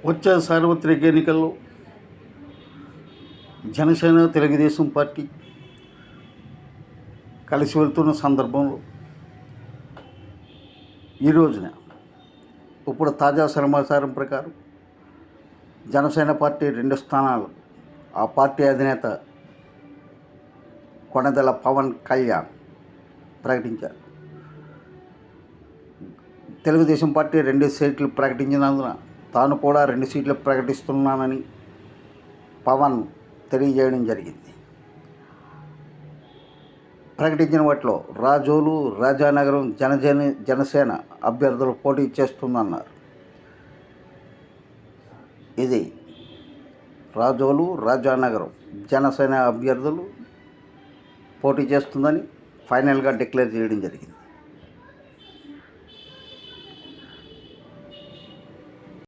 వచ్చే సార్వత్రిక ఎన్నికల్లో జనసేన తెలుగుదేశం పార్టీ కలిసి వెళ్తున్న సందర్భంలో ఈ రోజున ఇప్పుడు తాజా సమాచారం ప్రకారం జనసేన పార్టీ 2 స్థానాలు ఆ పార్టీ అధినేత కొణిదెల పవన్ కళ్యాణ్ ప్రకటించారు. తెలుగుదేశం పార్టీ 2 సీట్లు ప్రకటించినందున తాను కూడా 2 సీట్లు ప్రకటిస్తున్నానని పవన్ తెలియజేయడం జరిగింది. ప్రకటించిన వాటిలో రాజోలు, రాజానగరం జనసేన అభ్యర్థులు పోటీ చేస్తుందన్నారు. ఇది రాజోలు, రాజానగరం జనసేన అభ్యర్థులు పోటీ చేస్తుందని ఫైనల్గా డిక్లేర్ చేయడం జరిగింది.